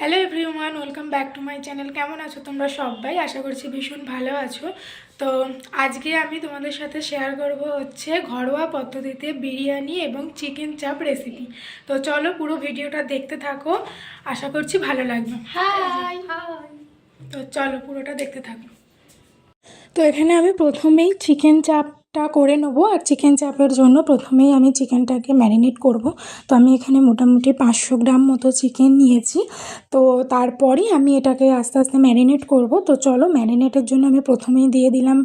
Hello everyone, welcome back to my channel. কেমন আছো তোমরা সবাই? আশা করছি ভীষণ ভালো আছো। তো আজকে আমি তোমাদের সাথে শেয়ার করব হচ্ছে ঘরোয়া পদ্ধতিতে বিরিয়ানি এবং চিকেন চাপ রেসিপি। তো চলো পুরো ভিডিওটা দেখতে থাকো, আশা করছি ভালো লাগবে। High high. তো চলো পুরোটা দেখতে থাকো। তো এখানে আমি প্রথমেই চিকেন চাপটা করে নেবো। আর চিকেন চাপের জন্য প্রথমেই আমি চিকেনটাকে ম্যারিনেট করব। তো আমি এখানে মোটামুটি 500 গ্রাম মতো চিকেন নিয়েছি। তো তারপরই আমি এটাকে আস্তে আস্তে ম্যারিনেট করব। তো চলো, ম্যারিনেটের জন্য আমি প্রথমেই দিয়ে দিলাম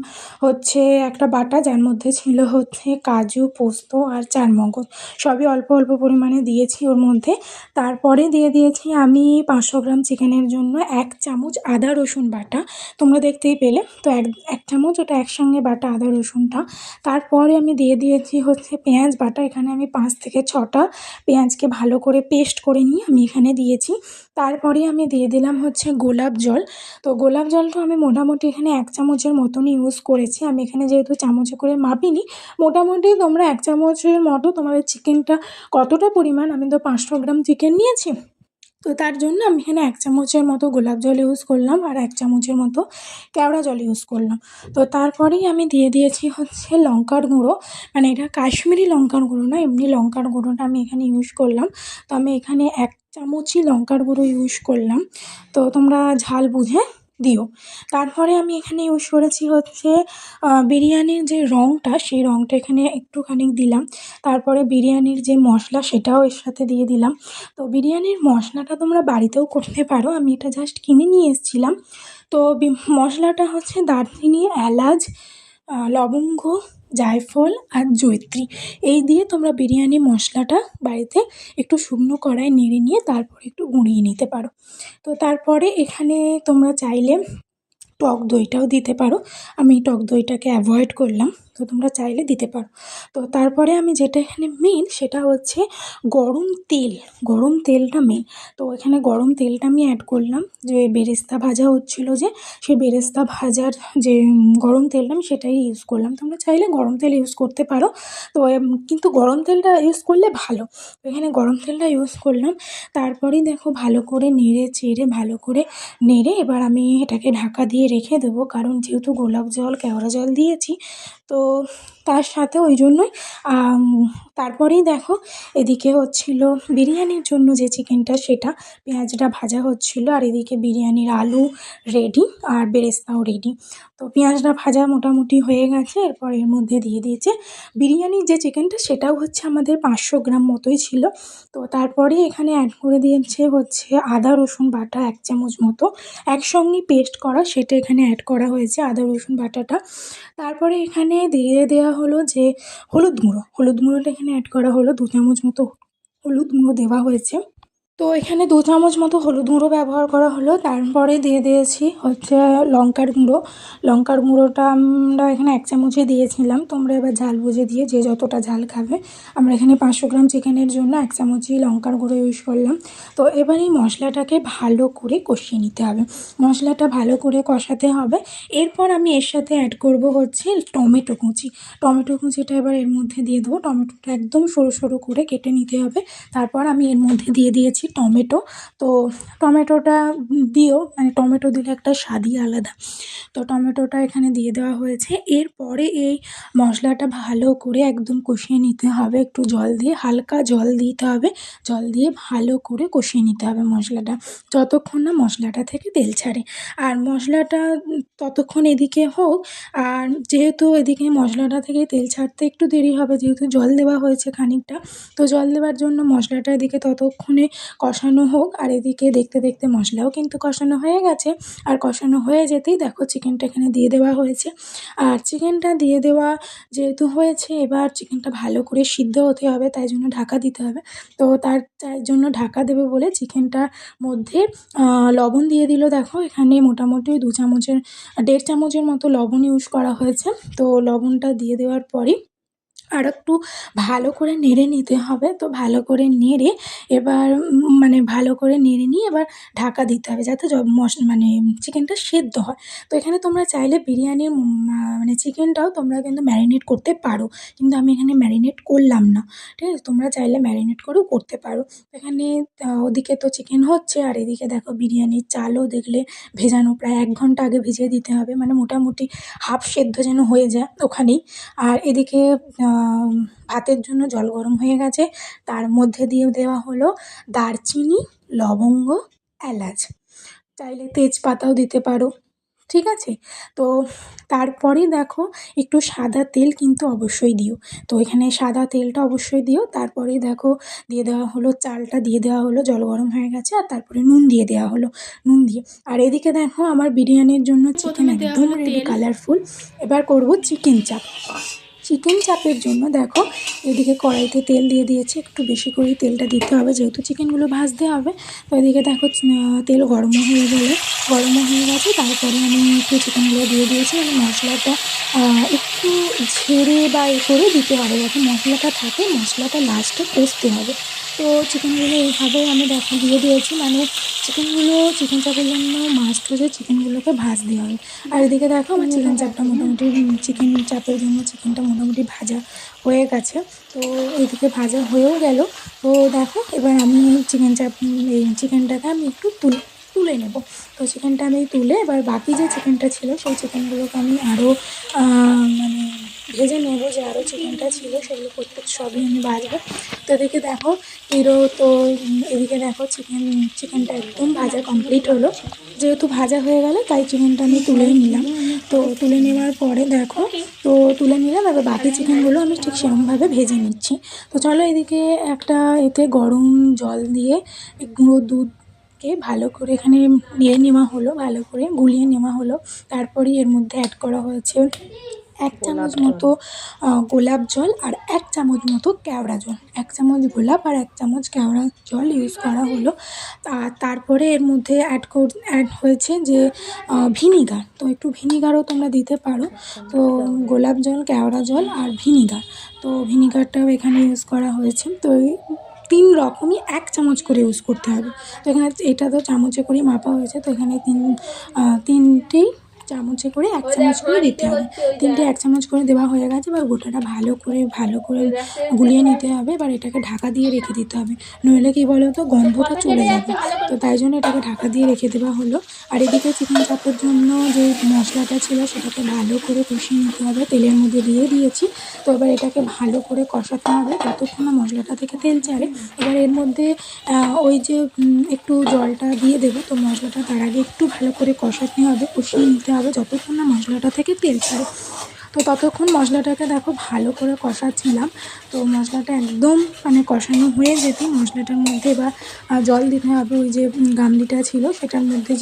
হচ্ছে একটা বাটা, যার মধ্যে ছিল হচ্ছে কাজু, পোস্ত আর চারমগজ। সবই অল্প অল্প পরিমাণে দিয়েছি ওর মধ্যে। তারপরে দিয়ে দিয়েছি আমি 500 গ্রাম চিকেনের জন্য 1 চামচ আদা রসুন বাটা। তোমরা দেখতেই পেলে। তো এক চামচ ওটা একসঙ্গে বাটা আদা রসুনটা। তারপরে আমি দিয়ে দিয়েছি হচ্ছে পেঁয়াজ বাটা। এখানে আমি 5 থেকে 6টা পেঁয়াজকে ভালো করে পেস্ট করে নিয়ে আমি এখানে দিয়েছি। তারপরে আমি দিয়ে দিলাম হচ্ছে গোলাপ জল। তো গোলাপ জলটা আমি মোটামুটি এখানে 1 চামচের মতনই ইউজ করেছি। আমি এখানে যেহেতু চামচে করে মাপিনি, মোটামুটি তোমরা 1 চামচের মতো তোমাদের চিকেনটা কতটা পরিমাণ, আমি তো 500 গ্রাম চিকেন নিয়েছি, তো তার জন্য আমি এখানে 1 চামচের মতো গোলাপ জল ইউজ করলাম আর 1 চামচের মতো কেওড়া জল ইউজ করলাম। তো তারপরেই আমি দিয়ে দিয়েছি হচ্ছে লঙ্কার গুঁড়ো, মানে এটা কাশ্মীরি লঙ্কার গুঁড়ো না, এমনি লঙ্কার গুঁড়োটা আমি এখানে ইউজ করলাম। তো আমি এখানে 1 চামচই লঙ্কার গুঁড়ো ইউজ করলাম। তো তোমরা ঝাল বুঝে দিও। তারপরে আমি এখানে ইউজ করেছি হচ্ছে বিরিয়ানির যে রঙটা, সেই রঙটা এখানে একটুখানি দিলাম। তারপরে বিরিয়ানির যে মশলা সেটাও এর সাথে দিয়ে দিলাম। তো বিরিয়ানির মশলাটা তোমরা বাড়িতেও করতে পারো, আমি এটা জাস্ট কিনে নিয়ে এসেছিলাম। তো মশলাটা হচ্ছে দারচিনি, এলাচ, লবঙ্গ, জায়ফল আর জয়িত্রী, এই দিয়ে তোমরা বিরিয়ানি মশলাটা বাড়িতে একটু শুকনো কড়ায় নেড়ে নিয়ে তারপর একটু গুঁড়িয়ে নিতে পারো। তো তারপরে এখানে তোমরা চাইলে টক দইটাও দিতে পারো। আমি টক দইটাকে অ্যাভয়েড করলাম, তো তোমরা চাইলে দিতে পারো। তো তারপরে আমি যেটা এখানে মেন সেটা হচ্ছে গরম তেল। গরম তেলটা মেন। তো এখানে গরম তেলটা আমি অ্যাড করলাম। যে বেরেস্তা ভাজা হচ্ছিল, যে সেই বেরেস্তা ভাজার যে গরম তেলটা, আমি সেটাই ইউজ করলাম। তোমরা চাইলে গরম তেল ইউজ করতে পারো। তো কিন্তু গরম তেলটা ইউজ করলে ভালো। তো এখানে গরম তেলটা ইউজ করলাম। তারপরেই দেখো ভালো করে নেড়ে চেড়ে ভালো করে নেড়ে এবার আমি এটাকে ঢাকা দিয়ে রেখে দেবো, কারণ যেহেতু গোলাপ জল, কেওড়া জল দিয়েছি, তো তার সাথে ওই জন্যই তারপরেই দেখো এদিকে হচ্ছিল বিরিয়ানির জন্য যে চিকেনটা, সেটা পেঁয়াজটা ভাজা হচ্ছিল, আর এদিকে বিরিয়ানির আলু রেডি আর বেরেস্তাও রেডি। তো পেঁয়াজটা ভাজা মোটামুটি হয়ে গেছে। এরপর এর মধ্যে দিয়ে দিয়েছে বিরিয়ানির যে চিকেনটা, সেটাও হচ্ছে আমাদের 500 গ্রাম মতোই ছিল। তো তারপরে এখানে অ্যাড করে দিয়েছে হচ্ছে আদা রসুন বাটা 1 চামচ মতো, একসঙ্গেই পেস্ট করা, সেটা এখানে অ্যাড করা হয়েছে আদা রসুন বাটাটা। তারপরে এখানে দিয়ে দেওয়া হলো যে হলুদ গুঁড়ো। হলুদ গুঁড়োটা এখানে অ্যাড করা হলো, 2 চামচ মতো হলুদ গুঁড়ো দেওয়া হয়েছে। তো এখানে 2 চামচ মতো হলুদ গুঁড়ো ব্যবহার করা হলো। তারপরে দিয়ে দিয়েছি হচ্ছে লঙ্কার গুঁড়ো। লঙ্কার গুঁড়োটা আমরা এখানে 1 চামচই দিয়েছিলাম। তোমরা এবার ঝাল বুঝে দিয়ে যে যতটা ঝাল খাবে। আমরা এখানে 500 গ্রাম চিকেনের জন্য 1 চামচই লঙ্কার গুঁড়ো ইউজ করলাম। তো এবার এই মশলাটাকে ভালো করে কষিয়ে নিতে হবে। মশলাটা ভালো করে কষাতে হবে। এরপর আমি এর সাথে অ্যাড করব হচ্ছে টমেটো কুচি। টমেটো কুচিটা এবার এর মধ্যে দিয়ে দেবো। টমেটোটা একদম সরু সরু করে কেটে নিতে হবে। তারপর আমি এর মধ্যে দিয়ে দিয়েছি টমেটো। তো টমেটোটা দিও, মানে টমেটো দিলে একটা স্বাদই আলাদা। তো টমেটোটা এখানে দিয়ে দেওয়া হয়েছে। এরপরে এই মশলাটা ভালো করে একদম কষিয়ে নিতে হবে, একটু জল দিয়ে, হালকা জল দিতে হবে। জল দিয়ে ভালো করে কষিয়ে নিতে হবে মশলাটা, যতক্ষণ না মশলাটা থেকে তেল ছাড়ে। আর মশলাটা ততক্ষণ এদিকে হোক। আর যেহেতু এদিকে মশলাটা থেকে তেল ছাড়তে একটু দেরি হবে, যেহেতু জল দেওয়া হয়েছে খানিকটা, তো জল দেওয়ার জন্য মশলাটা এদিকে ততক্ষণে কষানো হোক। আর এদিকে দেখতে দেখতে মশলাও কিন্তু কষানো হয়ে গেছে। আর কষানো হয়ে যেতেই দেখো চিকেনটা এখানে দিয়ে দেওয়া হয়েছে। আর চিকেনটা দিয়ে দেওয়া যেহেতু হয়েছে, এবার চিকেনটা ভালো করে সিদ্ধ হতে হবে, তাই জন্য ঢাকা দিতে হবে। তো তার জন্য ঢাকা দেবে বলে চিকেনটার মধ্যে লবণ দিয়ে দিল। দেখো এখানে মোটামুটি 2 চামচের 1.5 চামচের মতো লবণ ইউজ করা হয়েছে। তো লবণটা দিয়ে দেওয়ার পরই আর একটু ভালো করে নেড়ে নিতে হবে। তো ভালো করে নেড়ে এবার মানে ভালো করে নেড়ে নিয়ে এবার ঢাকা দিতে হবে যাতে মানে চিকেনটা সেদ্ধ হয়। তো এখানে তোমরা চাইলে বিরিয়ানির মানে চিকেনটাও তোমরা কিন্তু ম্যারিনেট করতে পারো, কিন্তু আমি এখানে ম্যারিনেট করলাম না। ঠিক আছে, তোমরা চাইলে ম্যারিনেট করেও করতে পারো। এখানে ওদিকে তো চিকেন হচ্ছে, আর এদিকে দেখো বিরিয়ানির চালও দেখলে ভেজানো, প্রায় 1 ঘন্টা আগে ভিজিয়ে দিতে হবে, মানে মোটামুটি হাফ সেদ্ধ যেন হয়ে যায় ওখানেই। আর এদিকে ভাতের জন্য জল গরম হয়ে গেছে, তার মধ্যে দিয়ে দেওয়া হলো দারচিনি, লবঙ্গ, এলাচ, চাইলে তেজপাতাও দিতে পারো। ঠিক আছে, তো তারপরেই দেখো একটু সাদা তেল কিন্তু অবশ্যই দিও। তো এখানে সাদা তেলটা অবশ্যই দিও। তারপরেই দেখো দিয়ে দেওয়া হলো চালটা, দিয়ে দেওয়া হলো, জল গরম হয়ে গেছে, আর তারপরে নুন দিয়ে দেওয়া হলো, নুন দিয়ে। আর এদিকে দেখো আমার বিরিয়ানির জন্য চিকেন একদম রেডি, কালারফুল। এবার করব চিকেন চাপ। চিকেন চাপের জন্য দেখো এদিকে কড়াইতে তেল দিয়ে দিয়েছি, একটু বেশি করেই তেলটা দিতে হবে যেহেতু চিকেনগুলো ভাজতে হবে। তো এদিকে দেখো তেল গরমও হয়ে গেছে, তারপরে আমি একটু চিকেনগুলো দিয়ে দিয়েছি। মানে মশলাটা একটু ঝেড়ে বা করে দিতে হবে, যাতে মশলাটা থাকে, মশলাটা লাস্টে কষতে হবে। তো চিকেনগুলো এইভাবে আমি দেখো দিয়ে দিয়েছি, মানে চিকেন চাপের জন্য মাস্ট হচ্ছে চিকেনগুলোকে ভাজতে হবে। আর এদিকে দেখো আমার চিকেন চাপটা মোটামুটি চিকেন চাপের জন্য চিকেনটা মোটামুটি ভাজা হয়ে গেছে। তো এদিকে ভাজা হয়েও গেল। তো দেখো এবার আমি এই চিকেনটাকে আমি একটু তুলে নেব। তো চিকেনটা আমি তুলে এবার বাকি যে চিকেনটা ছিল সেই চিকেনগুলোকে আমি আরও মানে ভেজে নেব, যে আরও চিকেনটা ছিল সেগুলো প্রত্যেক সবই আমি ভাজবো। তো এদিকে দেখো এদিকে দেখো চিকেনটা একদম ভাজা কমপ্লিট হলো। যেহেতু ভাজা হয়ে গেল তাই চিকেনটা আমি তুলেই নিলাম। তো তুলে নেওয়ার পরে দেখো, তো তুলে নিলাম, এবার বাকি চিকেনগুলো আমি ঠিক সেরকমভাবে ভেজে নিচ্ছি। তো চলো এদিকে একটা এতে গরম জল দিয়ে গুঁড়ো দুধকে ভালো করে এখানে নিয়ে নেওয়া হলো, ভালো করে গুলিয়ে নেওয়া হলো। তারপরে এর মধ্যে অ্যাড করা হয়েছে 1 চামচ মতো গোলাপ জল আর 1 চামচ মতো কেওড়া জল। 1 চামচ গোলাপ আর 1 চামচ কেওড়া জল ইউজ করা হলো। আর তারপরে এর মধ্যে অ্যাড হয়েছে যে ভিনিগার। তো একটু ভিনিগারও তোমরা দিতে পারো। তো গোলাপ জল, কেওড়া জল আর ভিনিগার, তো ভিনিগারটাও এখানে ইউজ করা হয়েছে। তো 3 রকমই 1 চামচ করে ইউজ করতে হবে। তো এখানে এটা তো চামচে করেই মাপা হয়েছে, তো এখানে তিনটেই চামচে করে 1 চামচ করে দিতে হবে। 3টে 1 চামচ করে দেওয়া হয়ে গেছে। এবার গোটাটা ভালো করে গুলিয়ে নিতে হবে। এবার এটাকে ঢাকা দিয়ে রেখে দিতে হবে, নইলে কী বলো তো গন্ধটা চলে যাবে। তো তাই জন্য এটাকে ঢাকা দিয়ে রেখে দেওয়া হলো। আর এদিকে চিকেন চাপের জন্য যে মশলাটা ছিল সেটাকে ভালো করে কষিয়ে নিতে হবে, তেলের মধ্যে দিয়ে দিয়েছি। তো এবার এটাকে ভালো করে কষাতে হবে যতক্ষণ না মশলাটা থেকে তেল ছাড়ে। এবার এর মধ্যে ওই যে একটু জলটা দিয়ে দেবো। তো মশলাটা তার আগে একটু ভালো করে কষাতে হবে, কষিয়ে নিতে হবে যতক্ষণ না মশলাটা থেকে তেল ছাড়ে। তো ততক্ষণ মশলাটাকে দেখো ভালো করে কষাচ্ছিলাম। তো মশলাটা একদম মানে কষানো হয়ে যেতেই মশলাটার মধ্যে এবার জল দিতে হবে। ওই যে গামলিটা ছিল সেটার মধ্যে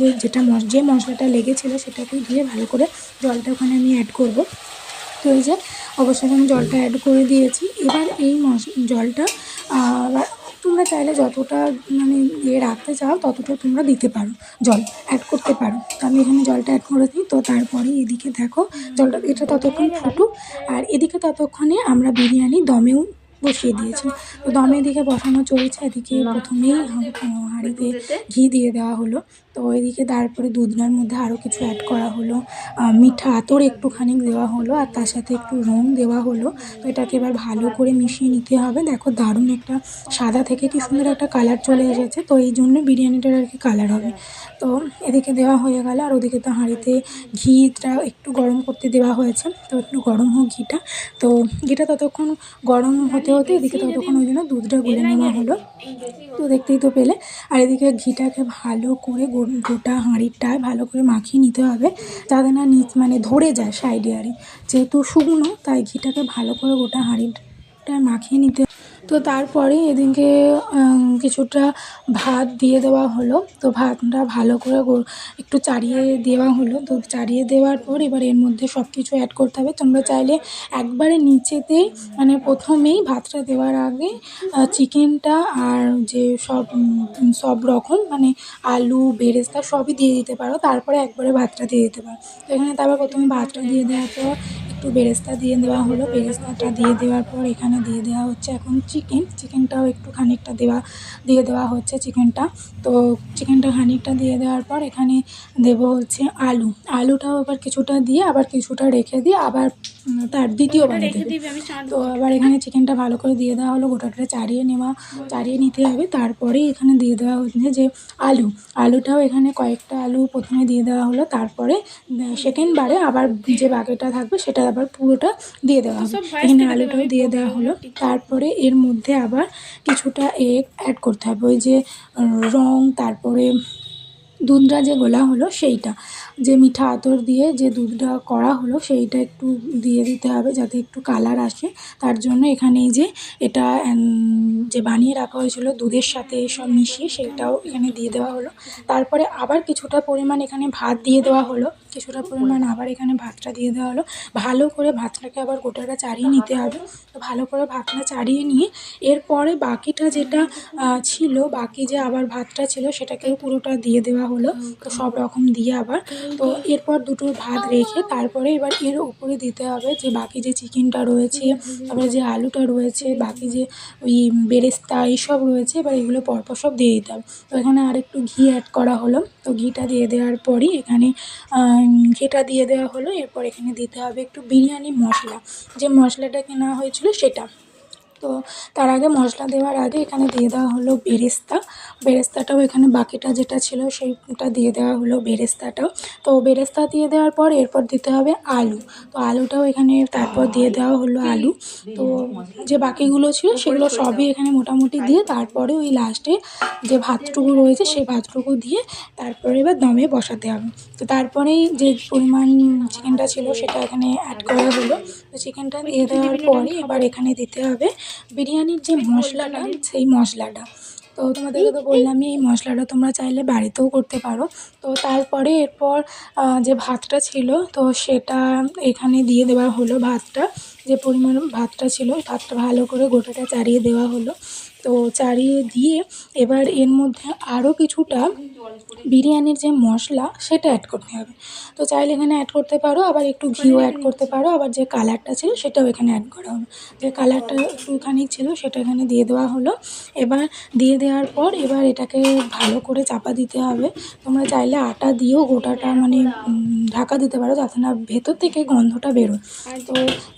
যে মশলাটা লেগেছিলো সেটাকে দিয়ে ভালো করে জলটা ওখানে আমি অ্যাড করব। তো এই যে অবশ্যই আমি জলটা অ্যাড করে দিয়েছি। এবার এই জলটা তোমরা চাইলে যতটা মানে রাখতে চাও ততটা তোমরা দিতে পারো, জল অ্যাড করতে পারো। তো আমি এখানে জলটা অ্যাড করে দিই। তো তারপরে এদিকে দেখো এটা ততক্ষণ ফুটুক, আর এদিকে ততক্ষণে আমরা বিরিয়ানি দমেও বসিয়ে দিয়েছি। তো দমের দিকে বসানো চলছে। এদিকে প্রথমেই হাঁড়িতে ঘি দিয়ে দেওয়া হলো। তো এদিকে তারপরে দুধটার মধ্যে আরও কিছু অ্যাড করা হলো, মিঠা আতর একটুখানি দেওয়া হলো, আর তার সাথে একটু রং দেওয়া হলো। তো এটাকে এবার ভালো করে মিশিয়ে নিতে হবে। দেখো দারুণ একটা সাদা থেকে কি সুন্দর একটা কালার চলে এসেছে। তো এই জন্য বিরিয়ানিটার আর কি কালার হবে। তো এদিকে দেওয়া হয়ে গেল, আর ওদিকে তো হাঁড়িতে ঘিটা একটু গরম করতে দেওয়া হয়েছে। তো একটু গরম হোক ঘিটা। তো ঘিটা ততক্ষণ গরম হতে এদিকে ততক্ষণ ওই জন্য দুধটা গুলে নেওয়া হলো। তো দেখতেই তো পেলে। আর এদিকে ঘিটাকে ভালো করে গোটা হাঁড়িটায় ভালো করে মাখিয়ে নিতে হবে, যাতে না মানে ধরে যায় সাইডে। আরে যেহেতু শুকনো তাই ঘিটাকে ভালো করে গোটা হাঁড়িটায় মাখিয়ে নিতে। তো তারপরে এদিকে কিছুটা ভাত দিয়ে দেওয়া হলো। তো ভাতটা ভালো করে একটু চাড়িয়ে দেওয়া হলো। তো চাড়িয়ে দেওয়ার পর এবার এর মধ্যে সব কিছু অ্যাড করতে হবে। তোমরা চাইলে একবারে নিচেতেই মানে প্রথমেই ভাতটা দেওয়ার আগে চিকেনটা আর যে সব রকম মানে আলু, বেরেস্তা সবই দিয়ে দিতে পারো, তারপরে একবারে ভাতটা দিয়ে দিতে পারো। তো এখানে তারপর প্রথমে ভাতটা দিয়ে দেওয়ার পর একটু বেরেস্তা দিয়ে দেওয়া হলো। বেরেস্তাটা দিয়ে দেওয়ার পর এখানে দিয়ে দেওয়া হচ্ছে এখন চিকেনটাও একটু খানিকটা দিয়ে দেওয়া হচ্ছে চিকেনটা। তো চিকেনটা খানিকটা দিয়ে দেওয়ার পর এখানে দেবো হচ্ছে আলুটাও আবার কিছুটা দিয়ে আবার কিছুটা রেখে দিয়ে আবার তার দ্বিতীয়বার দেবো। তো আবার এখানে চিকেনটা ভালো করে দিয়ে দেওয়া হলো, গোটাটা চাড়িয়ে নিতে হবে। তারপরেই এখানে দিয়ে দেওয়া হচ্ছে যে আলুটাও এখানে কয়েকটা আলু প্রথমে দিয়ে দেওয়া হলো, তারপরে সেকেন্ড বারে আবার যে বাকিটা থাকবে সেটা আবার পুরোটা দিয়ে দেওয়া হবে। এখানে আলুটাও দিয়ে দেওয়া হলো। তারপরে এর মধ্যে আবার কিছুটা এগ অ্যাড করতে হবে, ওই যে রং, তারপরে দুধটা যে গোলা হলো সেইটা, যে মিঠা আতর দিয়ে যে দুধটা করা হলো সেইটা একটু দিয়ে দিতে হবে যাতে একটু কালার আসে। তার জন্য এখানে এই যে এটা যে বানিয়ে রাখা হয়েছিল দুধের সাথে সব মিশিয়ে সেইটাও এখানে দিয়ে দেওয়া হলো। তারপরে আবার কিছুটা পরিমাণ এখানে ভাত দিয়ে দেওয়া হলো, কিছুটা পরিমাণ আবার এখানে ভাতটা দিয়ে দেওয়া হলো। ভালো করে ভাতটাকে আবার গোটাটা চাড়িয়ে নিতে হবে। তো ভালো করে ভাতটা চাড়িয়ে নিয়ে এরপরে বাকিটা যেটা ছিল, বাকি যে আবার ভাতটা ছিল সেটাকেও পুরোটা দিয়ে দেওয়া হলো। তো সব রকম দিয়ে আবার তো এরপর দুটো ভাত রেখে তারপরে এবার এর উপরে দিতে হবে যে বাকি যে চিকেনটা রয়েছে, তারপরে যে আলুটা রয়েছে, বাকি যে ওই বেরেস্তা এইসব রয়েছে, এবার এগুলো পরপর সব দিয়ে দিতে হবে। তো এখানে আরেকটু ঘি অ্যাড করা হলো। তো ঘিটা দিয়ে দেওয়ার পরই এখানে ঘিটা দিয়ে দেওয়া হলো। এরপর এখানে দিতে হবে একটু বিরিয়ানি মশলা, যে মশলাটা কেনা হয়েছিল সেটা। তো তার আগে মশলা দেওয়ার আগে এখানে দিয়ে দেওয়া হলো বেরেস্তাটাও এখানে বাকিটা যেটা ছিল সেইটা দিয়ে দেওয়া হলো বেরেস্তাটাও। তো বেরেস্তা দিয়ে দেওয়ার পর এরপর দিতে হবে তো আলুটাও এখানে তারপর দিয়ে দেওয়া হলো তো যে বাকিগুলো ছিল সেগুলো সবই এখানে মোটামুটি দিয়ে তারপরে ওই লাস্টে যে ভাতটুকু রয়েছে সেই ভাতটুকু দিয়ে তারপরে এবার দমে বসাতে হবে। তো তারপরেই যে পরিমাণ চিকেনটা ছিল সেটা এখানে অ্যাড করা হলো। তো চিকেনটা দিয়ে দেওয়ার পরে এবার এখানে দিতে হবে বিরিয়ানির যে মশলাটা, সেই মশলাটা। তো তোমাদেরকে তো বললামই এই মশলাটা তোমরা চাইলে বাড়িতেও করতে পারো। তো তারপরে এরপর যে ভাতটা ছিল তো সেটা এখানে দিয়ে দেওয়া হলো। যে পরিমাণ ভাতটা ছিল ওই ভাতটা ভালো করে গোটাটা চাড়িয়ে দেওয়া হলো। তো চাড়িয়ে দিয়ে এবার এর মধ্যে আরও কিছুটা বিরিয়ানির যে মশলা সেটা অ্যাড করতে হবে। তো চাইলে এখানে অ্যাড করতে পারো, আবার একটু ঘিও অ্যাড করতে পারো, আবার যে কালারটা ছিল সেটাও এখানে অ্যাড করা হলো। যে কালারটা একটুখানি ছিল সেটা এখানে দিয়ে দেওয়া হলো। এবার দিয়ে দেওয়ার পর এবার এটাকে ভালো করে চাপা দিতে হবে। তোমরা চাইলে আটা দিয়েও গোটাটা মানে ঢাকা দিতে পারো যাতে না ভেতর থেকে গন্ধটা বেরোয়। তো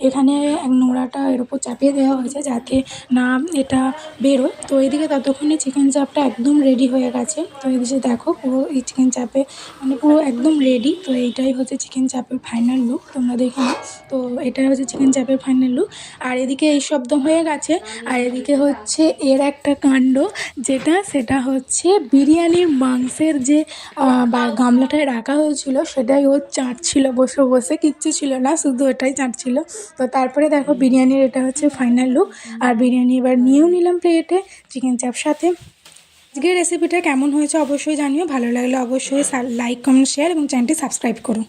এখানে নোড়াটা এর উপর চাপিয়ে দেওয়া হয়েছে যাতে না এটা বেরোয়। তো এদিকে ততক্ষণে চিকেন চাপটা একদম রেডি হয়ে গেছে। তো এদিকে দেখো পুরো এই চিকেন চাপে মানে পুরো একদম রেডি। তো এইটাই হচ্ছে চিকেন চাপের ফাইনাল লুক, তোমরা দেখে নাও। তো এটাই হচ্ছে চিকেন চাপের ফাইনাল লুক। আর এদিকে এই শব্দ হয়ে গেছে, আর এদিকে হচ্ছে এর একটা কাণ্ড, সেটা হচ্ছে বিরিয়ানির মাংসের যে গামলাটায় রাখা হয়েছিল সেটাই ও চাটছিল বসে বসে, কিচ্ছু ছিল না, শুধু ওটাই চাটছিল। তো তারপরে দেখো বিরিয়ানির এটা হচ্ছে ফাইনাল লুক। আর বিরিয়ানি এবার নিয়েও নিলাম প্লেটে চিকেন চাপ সাথে। আজকের রেসিপিটা কেমন হয়েছে অবশ্যই জানিও, ভালো লাগলে অবশ্যই লাইক, কমেন্ট, শেয়ার এবং চ্যানেলটি সাবস্ক্রাইব করো।